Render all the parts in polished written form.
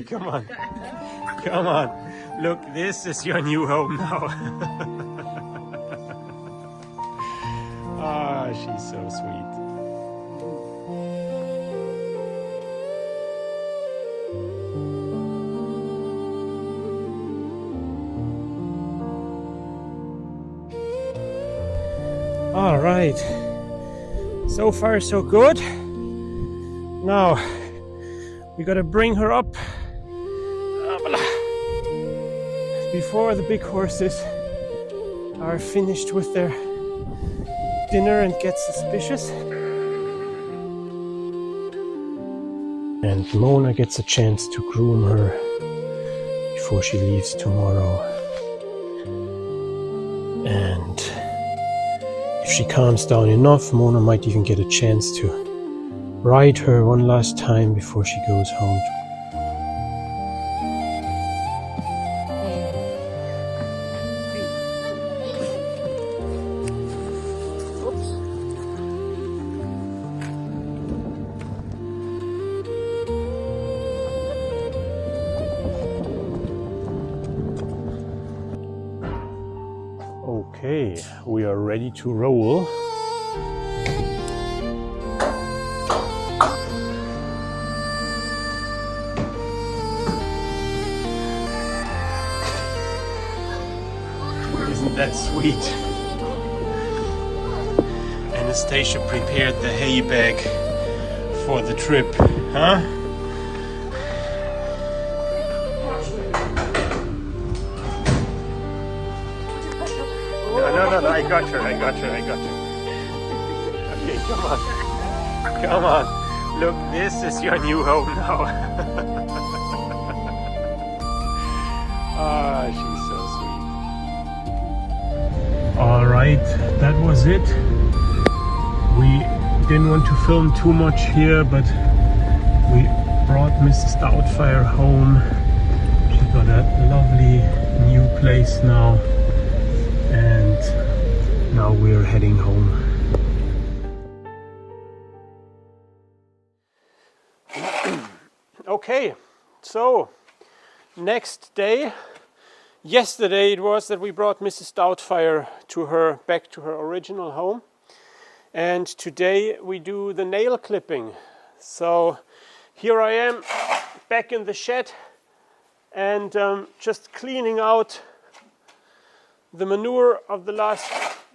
Come on, come on. Look, this is your new home now. Ah, she's so sweet. All right, so far so good. Now we gotta bring her up before the big horses are finished with their dinner and get suspicious. And Mona gets a chance to groom her before she leaves tomorrow. And if she calms down enough, Mona might even get a chance to ride her one last time before she goes home. Okay, we are ready to roll. Isn't that sweet? Anastasia prepared the hay bag for the trip, huh? No, I got her. Okay, come on. Look, this is your new home now. Ah, she's so sweet. All right, that was it. We didn't want to film too much here, but we brought Mrs. Doubtfire home. She got a lovely new place now. And now we're heading home. Okay, so next day, yesterday it was that we brought Mrs. Stoutfire back to her original home, and today we do the nail clipping. So here I am back in the shed and just cleaning out the manure of the last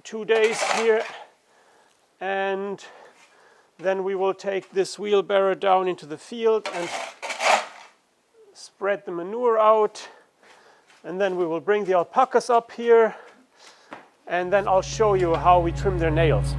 2 days here, and then we will take this wheelbarrow down into the field and spread the manure out, and then we will bring the alpacas up here, and then I'll show you how we trim their nails.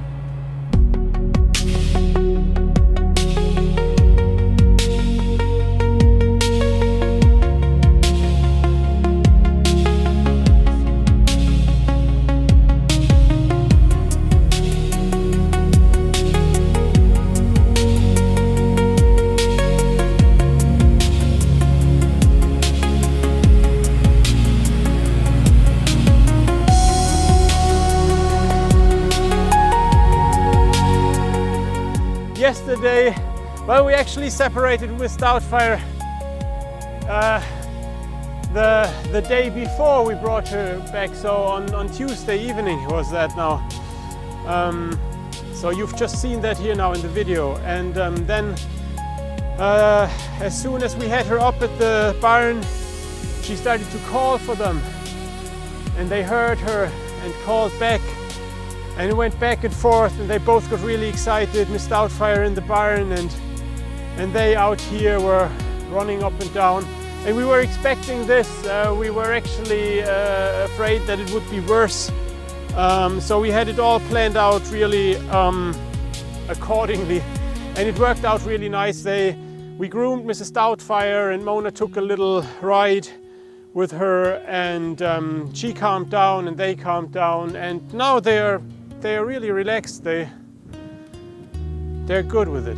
Yesterday, well, we actually separated with Stoutfire the day before we brought her back, so on Tuesday evening was that now. So you've just seen that here now in the video, and then as soon as we had her up at the barn, she started to call for them, and they heard her and called back. And it went back and forth, and they both got really excited. Miss Doubtfire in the barn, and they out here were running up and down. And we were expecting this. We were actually afraid that it would be worse. So we had it all planned out really accordingly, and it worked out really nice. We groomed Mrs. Doubtfire, and Mona took a little ride with her, and she calmed down, and they calmed down, and now they're really relaxed. They're good with it.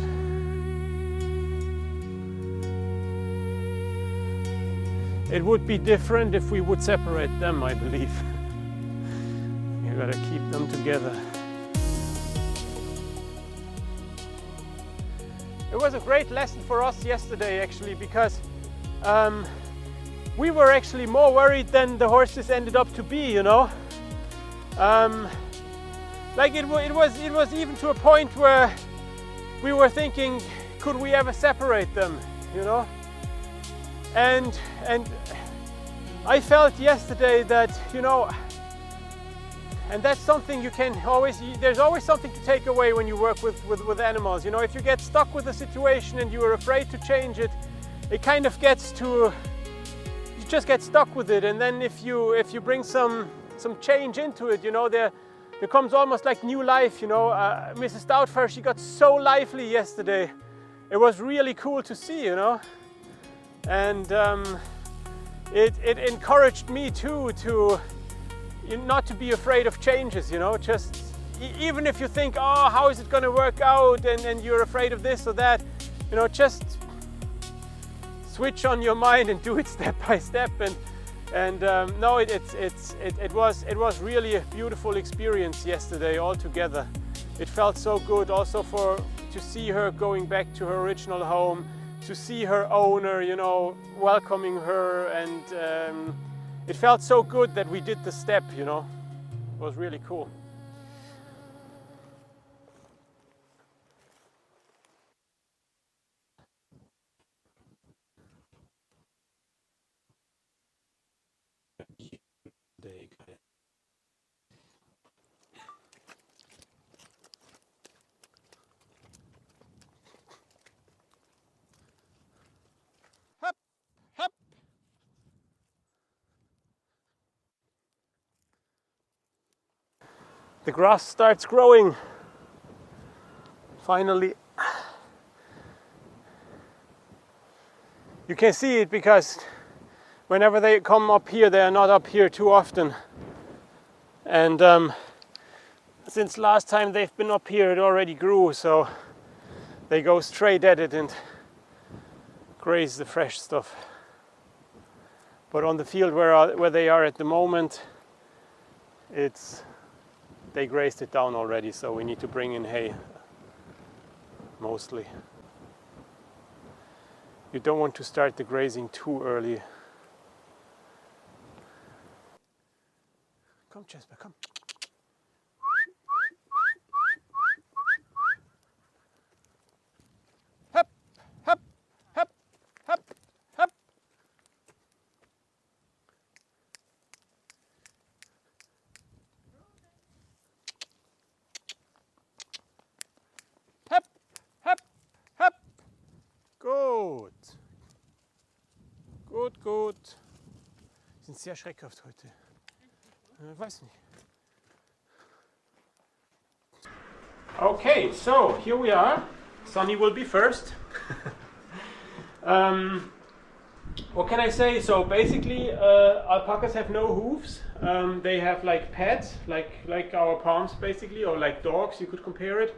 It would be different if we would separate them, I believe. You gotta keep them together. It was a great lesson for us yesterday, actually, because we were actually more worried than the horses ended up to be, you know. Like it was even to a point where we were thinking, could we ever separate them, you know? And I felt yesterday that, you know, and that's something you can always, there's always something to take away when you work with animals. You know, if you get stuck with a situation and you are afraid to change it, it kind of gets to, you just get stuck with it. And then if you bring some change into it, you know, there comes almost like new life, you know. Mrs. Stoutfire, she got so lively yesterday. It was really cool to see, you know. And it encouraged me too to not to be afraid of changes, you know. Just even if you think, oh, how is it going to work out, and you're afraid of this or that, you know, just switch on your mind and do it step by step. And no, it was really a beautiful experience yesterday altogether. It felt so good also to see her going back to her original home, to see her owner, you know, welcoming her, and it felt so good that we did the step, you know. It was really cool. Hop, hop. The grass starts growing. Finally. You can see it because whenever they come up here, they are not up here too often. And since last time they've been up here, it already grew, so they go straight at it and graze the fresh stuff. But on the field where they are at the moment, they grazed it down already, so we need to bring in hay, mostly. You don't want to start the grazing too early. Come, Jasper, come. Hop, hop, hop, hop, hop. Hop, hop, hop. Gut. Gut, gut. Sie sind sehr schreckhaft heute. Weiß nicht. Okay, so here we are. Sonny will be first. What can I say? So basically, alpacas have no hooves. They have like pads, like our palms basically, or like dogs, you could compare it.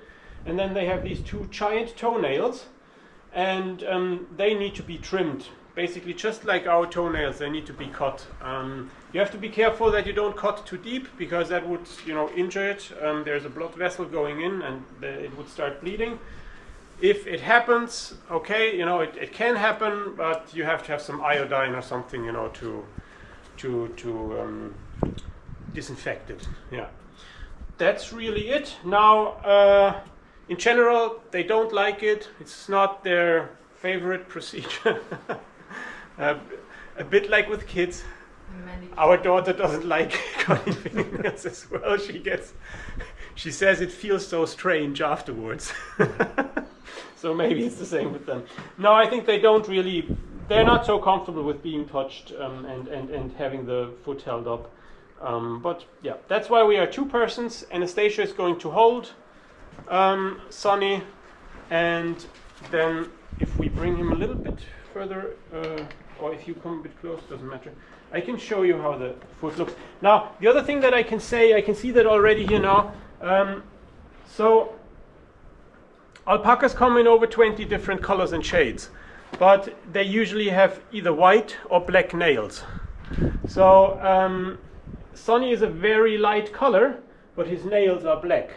And then they have these two giant toenails, and they need to be trimmed. Basically, just like our toenails, they need to be cut. You have to be careful that you don't cut too deep, because that would, you know, injure it. There's a blood vessel going in, and it would start bleeding. If it happens, okay, you know, it can happen, but you have to have some iodine or something, you know, to disinfect it. Yeah, that's really it. Now, in general, they don't like it. It's not their favorite procedure. A bit like with kids. Our daughter doesn't like cutting fingernails as well. She says it feels so strange afterwards. So maybe it's the same with them. No, I think they're not so comfortable with being touched and having the foot held up. But yeah, that's why we are two persons. Anastasia is going to hold Sonny, and then if we bring him a little bit further, or if you come a bit close, doesn't matter. I can show you how the foot looks. Now, the other thing that I can say, I can see that already here now. So, alpacas come in over 20 different colors and shades, but they usually have either white or black nails. So, Sonny is a very light color, but his nails are black.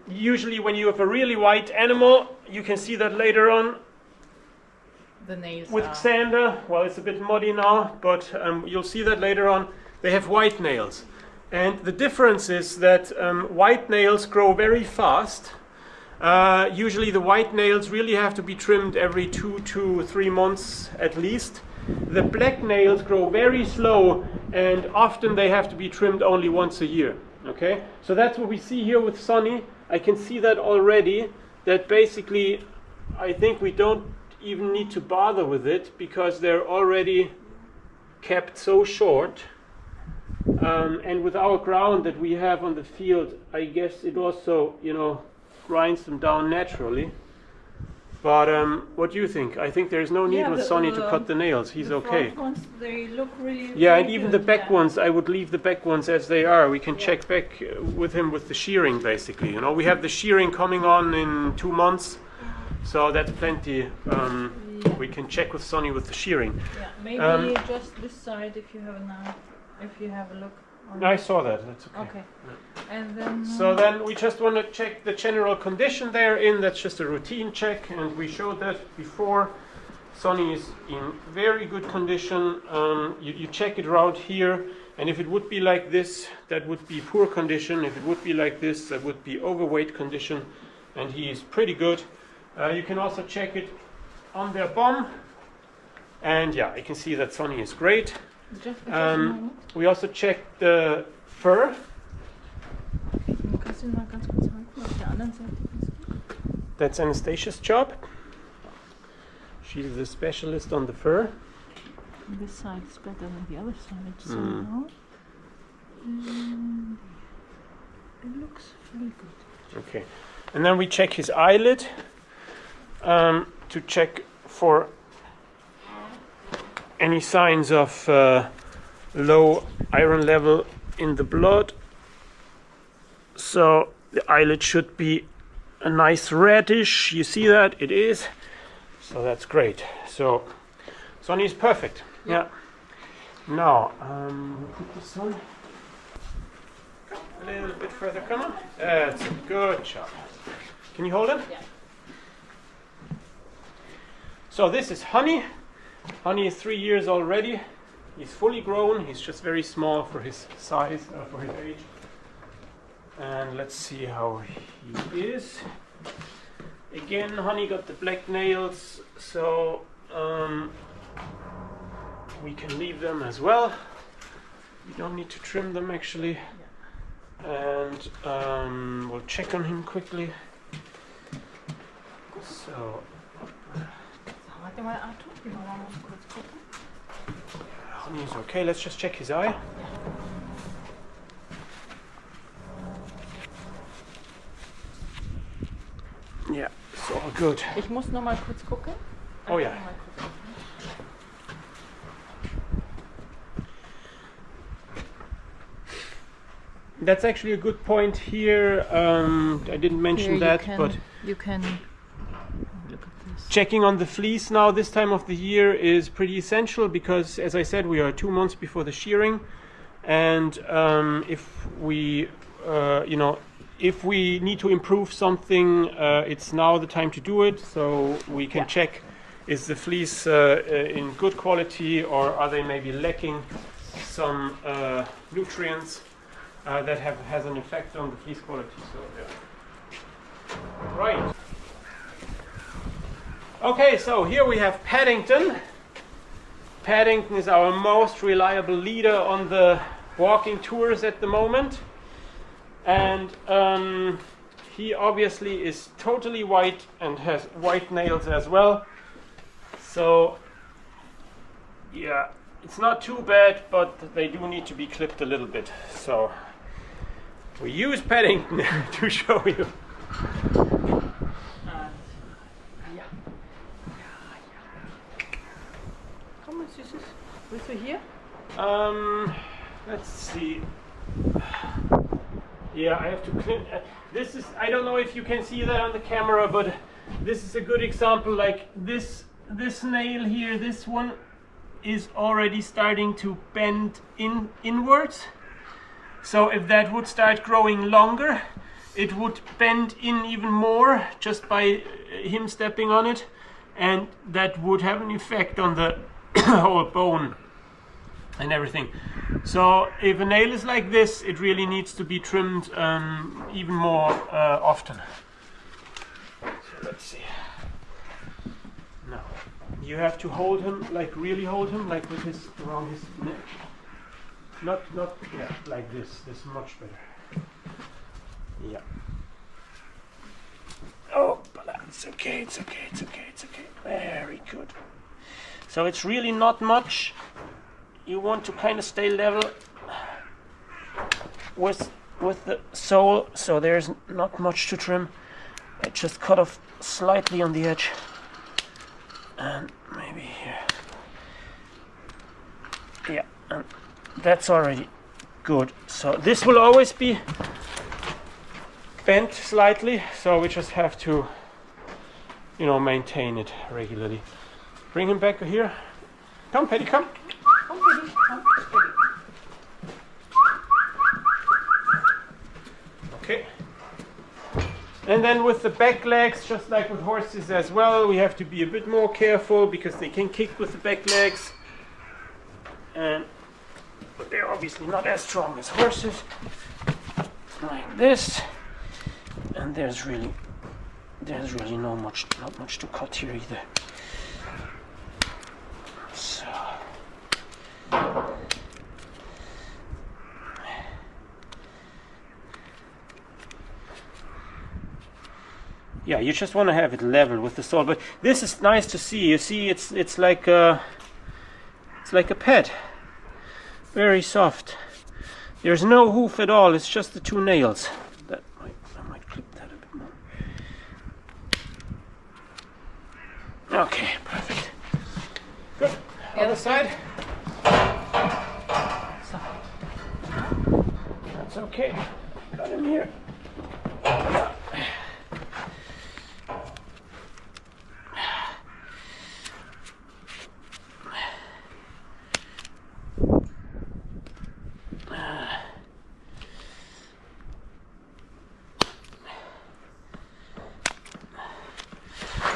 Usually when you have a really white animal, you can see that later on, the nails with are. Xander, well, it's a bit muddy now, but you'll see that later on. They have white nails, and the difference is that white nails grow very fast. Usually the white nails really have to be trimmed every 2 to 3 months at least. The black nails grow very slow, and often they have to be trimmed only once a year. Okay, so that's what we see here with Sonny. I can see that already, that basically I think we don't even need to bother with it because they're already kept so short. And with our ground that we have on the field, I guess it also, you know, grinds them down naturally. But what do you think? I think there's no need with Sonny to cut the nails. He's okay. Front ones, they look really. Yeah, really and even good, the back ones, I would leave the back ones as they are. We can check back with him with the shearing, basically. You know, we have the shearing coming on in 2 months, so that's plenty. We can check with Sonny with the shearing. Yeah, maybe just this side if you have a knife, if you have a look. I saw that. That's okay. Okay. And then. So then we just want to check the general condition they're in. That's just a routine check, and we showed that before. Sonny is in very good condition. You check it around here, and if it would be like this, that would be poor condition. If it would be like this, that would be overweight condition, and he is pretty good. You can also check it on their bum, and yeah, you can see that Sonny is great. We also checked the fur. Kannst du mal ganz kurz halten auf der anderen Seite? That's Anastasia's job. She's the specialist on the fur. This side is better than the other side somehow. It looks very good. Okay, and then we check his eyelid to check for any signs of low iron level in the blood. So the eyelid should be a nice reddish. You see that? It is. So that's great. So Sonny is perfect. Yeah. Now we'll put this on a little bit further. Come on. That's a good job. Can you hold him? Yeah. So this is Honey. Honey is 3 years already. He's fully grown. He's just very small for his size, for his age. And let's see how he is. Again, Honey got the black nails, so we can leave them as well. We don't need to trim them actually. And we'll check on him quickly. So. Warte mal, Arthur, die Mama muss kurz gucken. Honey is okay, let's just check his eye. Yeah, it's all good. Ich muss noch mal kurz gucken. Oh yeah. That's actually a good point here. I didn't mention that, but you can look at this. Checking on the fleece now this time of the year is pretty essential because, as I said, we are 2 months before the shearing, and if we, if we need to improve something, it's now the time to do it. So we can check: is the fleece in good quality, or are they maybe lacking some nutrients that has an effect on the fleece quality? So yeah. Right. Okay, so here we have Paddington. Paddington is our most reliable leader on the walking tours at the moment. And he obviously is totally white and has white nails as well. So, yeah, it's not too bad, but they do need to be clipped a little bit. So, we use Paddington to show you. Willst du hier? Let's see. Yeah, I have to clean. This is, I don't know if you can see that on the camera, but this is a good example. Like this nail here, this one is already starting to bend inwards. So if that would start growing longer, it would bend in even more just by him stepping on it. and that would have an effect on the whole bone and everything. So if a nail is like this, it really needs to be trimmed even more often. So let's see. Now you have to hold him, like really hold him, like with his around his neck. Not yeah, like this. This is much better. Yeah. Oh, but it's okay. It's okay. It's okay. It's okay. Very good. So it's really not much. You want to kind of stay level with the sole, so there's not much to trim. I just cut off slightly on the edge, and maybe here. Yeah, and that's already good. So this will always be bent slightly, so we just have to, you know, maintain it regularly. Bring him back here. Come, Paddy, come. Come, Paddy, come, Paddy. Okay. And then with the back legs, just like with horses as well, we have to be a bit more careful because they can kick with the back legs. But they're obviously not as strong as horses. Like this. And there's really not much to cut here either. So yeah, you just want to have it level with the sole, but this is nice to see. You see, it's like a pad, very soft. There's no hoof at all. It's just the two nails. I might clip that a bit more. Okay, perfect. Good. Other side. That's okay. Got him here.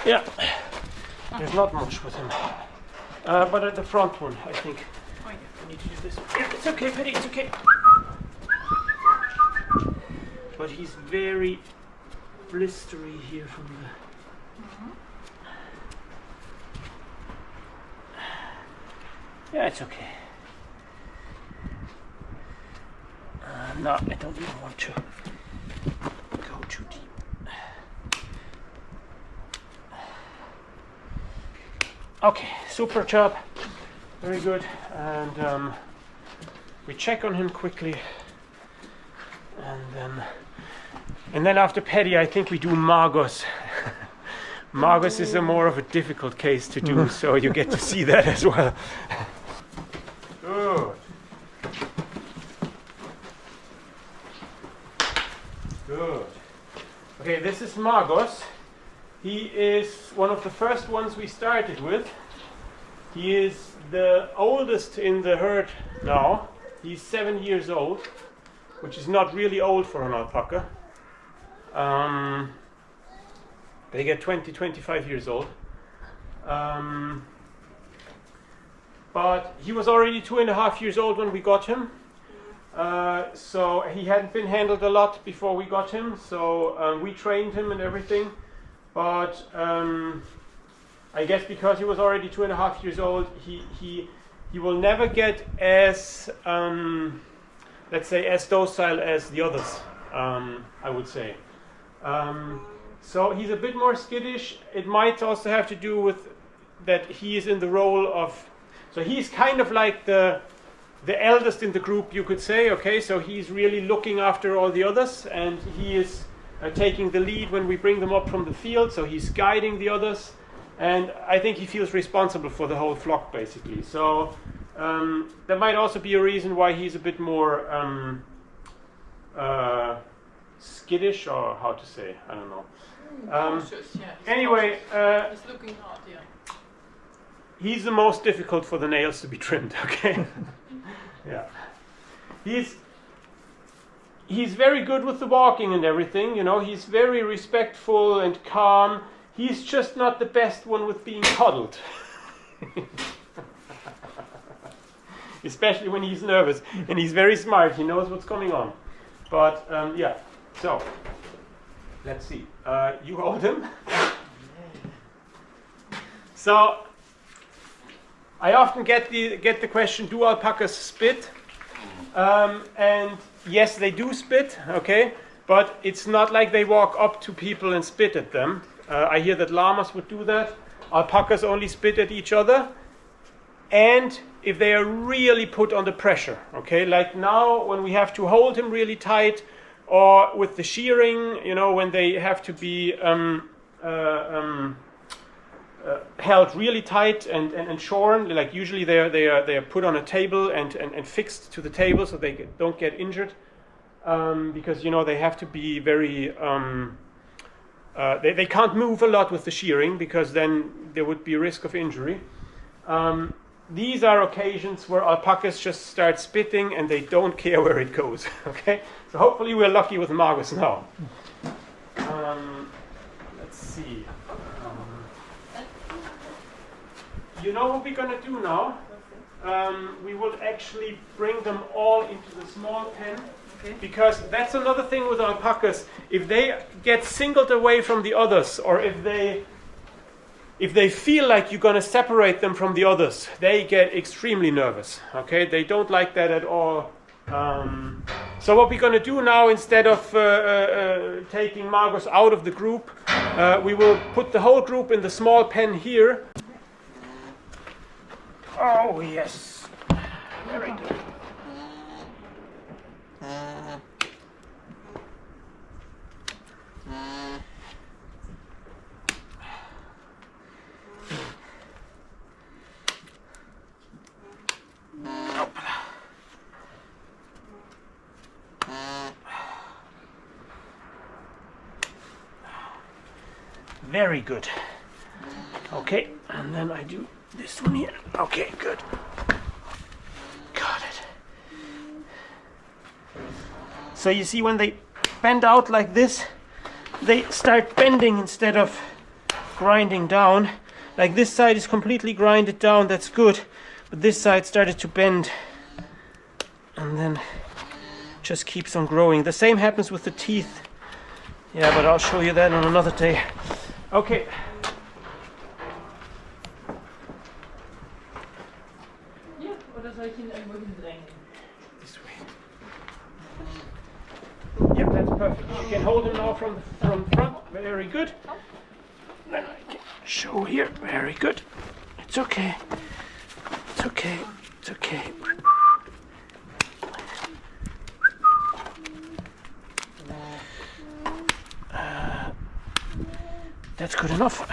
Yeah, there's not much with him, but at the front one, I think I need to do this. Yeah, it's okay, Paddy, it's okay. But he's very blistery here from the. Yeah, it's okay. No, I don't even want to go too deep. Okay, super job, very good, and we check on him quickly, and then after Paddy, I think we do Margos. Margos is a more of a difficult case to do, so you get to see that as well. Good. Good. Okay, this is Margos. He is one of the first ones we started with. He is the oldest in the herd now. He's 7 years old, which is not really old for an alpaca. They get 25 years old. But he was already 2.5 years old when we got him. So he hadn't been handled a lot before we got him. So we trained him and everything. But I guess because he was already 2.5 years old, he will never get as let's say as docile as the others. I would say. So he's a bit more skittish. It might also have to do with that he is in the role of. So he's kind of like the eldest in the group, you could say. Okay, so he's really looking after all the others, and he is. Taking the lead when we bring them up from the field, so he's guiding the others, and I think he feels responsible for the whole flock basically. So that might also be a reason why he's a bit more skittish, or how to say, I don't know. Cautious, yeah. Anyway, He's looking hard, yeah. He's the most difficult for the nails to be trimmed. Okay. Yeah. He's very good with the walking and everything, you know, he's very respectful and calm. He's just not the best one with being coddled. Especially when he's nervous. And he's very smart. He knows what's going on. But, yeah. So, let's see. You hold him. So, I often get the question, do alpacas spit? And yes, they do spit, okay? But it's not like they walk up to people and spit at them. I hear that llamas would do that. Alpacas only spit at each other. And if they are really put under pressure, okay? Like now, when we have to hold him really tight, or with the shearing, you know, when they have to be held really tight and shorn, like usually they are put on a table and fixed to the table so they don't get injured, because, you know, they have to be very they can't move a lot with the shearing, because then there would be a risk of injury. These are occasions where alpacas just start spitting and they don't care where it goes. Okay, so hopefully we're lucky with Margus now. Let's see. You know what we're going to do now? We will actually bring them all into the small pen. Okay. Because that's another thing with alpacas. If they get singled away from the others, or if they feel like you're going to separate them from the others, they get extremely nervous. Okay, they don't like that at all. So what we're going to do now, instead of taking Margus out of the group, we will put the whole group in the small pen here. Oh yes, very good. Very good. Okay, and then I do this one here. Okay, good. Got it. So you see, when they bend out like this, they start bending instead of grinding down. Like this side is completely grinded down, that's good. But this side started to bend and then just keeps on growing. The same happens with the teeth. Yeah, but I'll show you that on another day. Okay. Ja, oder soll ich ihn irgendwo hindrängen? This way. Yep, that's perfect. You can hold him now from front. Very good. Then I can show here. Very good. It's okay. It's okay. It's okay. That's good enough.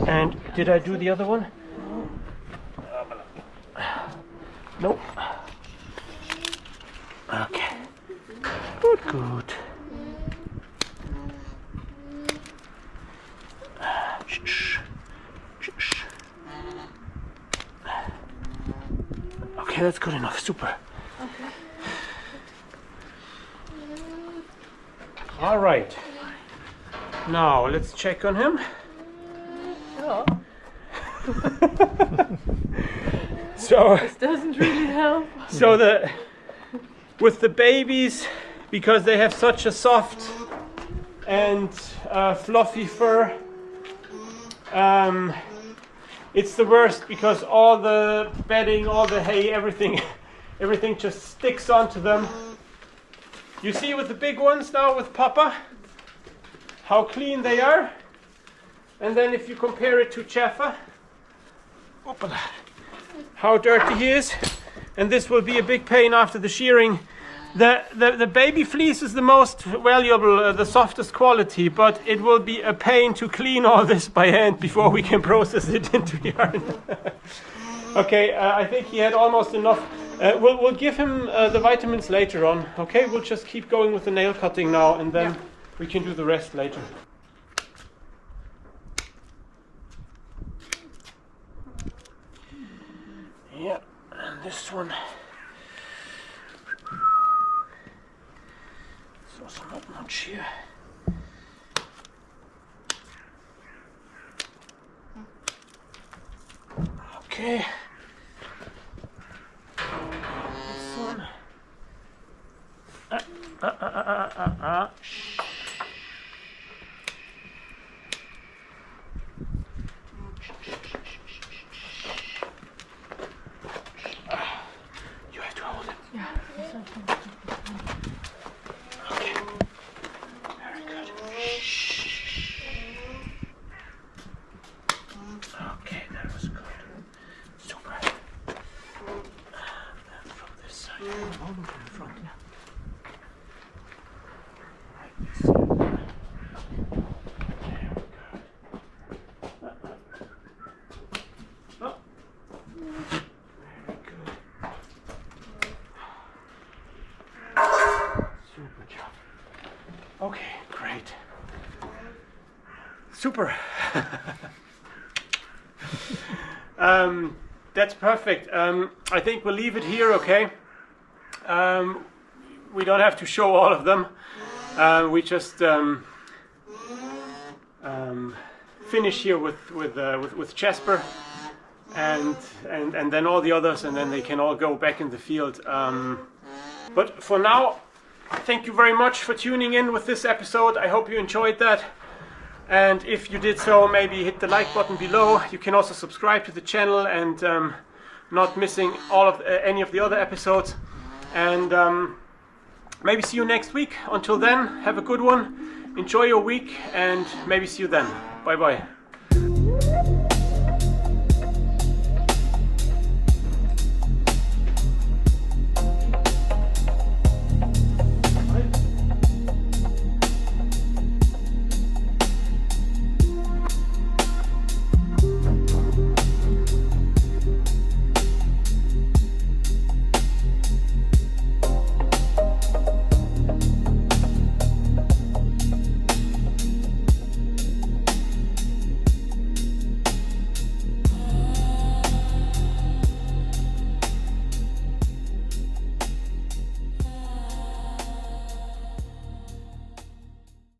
And did I do the other one? Nope. Okay. Good, good. Shh. Shh. Okay, that's good enough. Super. Okay. All right. Now let's check on him. Oh. So This doesn't really help. So with the babies, because they have such a soft and fluffy fur, it's the worst, because all the bedding, all the hay, everything just sticks onto them. You see with the big ones now with Papa, how clean they are. And then if you compare it to Jaffa, how dirty he is. And this will be a big pain after the shearing. The baby fleece is the most valuable, the softest quality, but it will be a pain to clean all this by hand before we can process it into yarn. Okay, I think he had almost enough. We'll give him the vitamins later on. Okay, we'll just keep going with the nail cutting now, and then we can do the rest later. Yeah, and this one. So not much here. Okay. This one. Shh. You have to hold it. Yeah. Okay. Very good. Okay, that was good. Super. Then from this side. Hold it in front. Yeah. Like this. There we go. Oh. Very good. Super job. Okay, great. Super. That's perfect. I think we'll leave it here, okay? We don't have to show all of them. We just finish here with Jasper and then all the others, and then they can all go back in the field. But for now, thank you very much for tuning in with this episode. I hope you enjoyed that. And if you did so, maybe hit the like button below. You can also subscribe to the channel and not missing any of the other episodes. And maybe see you next week. Until then, have a good one. Enjoy your week and maybe see you then. Bye bye.